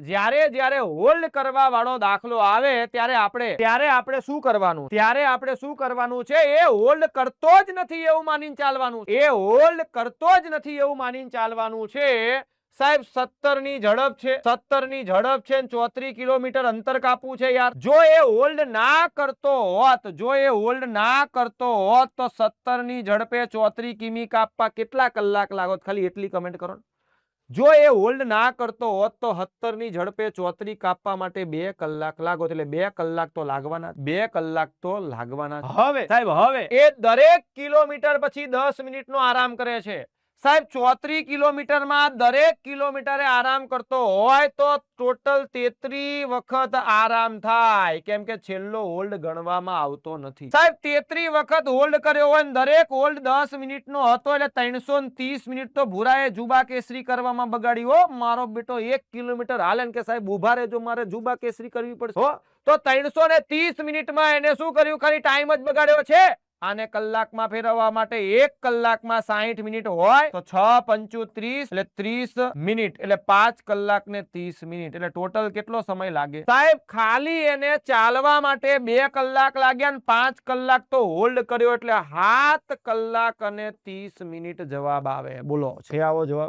જ્યારે જ્યારે હોલ્ડ કરવા વાળો દાખલો આવે ત્યારે આપણે શું કરવાનું? ત્યારે આપણે શું કરવાનું છે? એ હોલ્ડ કરતો જ નથી એવું માનીને ચાલવાનું. એ હોલ્ડ કરતો જ નથી એવું માનીને ચાલવાનું છે. સાહેબ 17 ની ઝડપ છે, 17 ની ઝડપ છે, 34 કિલોમીટર અંતર કાપવું છે યાર. જો એ હોલ્ડ ના કરતો હોત, જો એ હોલ્ડ ના કરતો હોત તો 17 ની ઝડપે 34 કિમી કાપવા કેટલા કલાક લાગોત? ખાલી એટલી કમેન્ટ કરો. જો એ હોલ્ડ ના કરતો હોત તો 17 ની ઝડપે 34 કાપવા માટે 2 કલાક લાગોત. એટલે 2 કલાક તો લાગવાના, 2 કલાક તો લાગવાના. હવે સાહેબ હવે એ દરેક કિલોમીટર પછી 10 મિનિટનો આરામ કરે છે. સાહેબ 34 કિલોમીટરમાં દરેક કિલોમીટરે આરામ કરતો હોય તો ટોટલ 33 વખત આરામ થાય, કેમ કે છેલ્લો હોલ્ડ ગણવામાં આવતો નથી. સાહેબ 33 વખત હોલ્ડ કર્યો હોય ને દરેક હોલ્ડ 10 મિનિટનો હતો એટલે 330 મિનિટ તો ભૂરાએ જુબા કેસરી કરવામાં બગાડી. હો મારો બેટો 1 કિલોમીટર હાલે ને કે સાહેબ ઉભા રહેજો મારે જુબા કેસરી કરવી પડશે. હો તો 330 મિનિટમાં એને શું કર્યું? ખાલી ટાઈમ જ બગાડ્યો છે. આને કલાકમાં ફેરવવા માટે 1 કલાકમાં 60 મિનિટ હોય તો 6 પંચુ 30 એટલે 30 મિનિટ એટલે 5 કલાક ને 30 મિનિટ એટલે ટોટલ કેટલો સમય લાગે? સાહેબ ખાલી એને ચાલવા માટે 2 કલાક લાગ્યા ને 5 કલાક તો હોલ્ડ કર્યો એટલે 7 કલાક અને 30 મિનિટ જવાબ આવે. બોલો છે આવો જવાબ?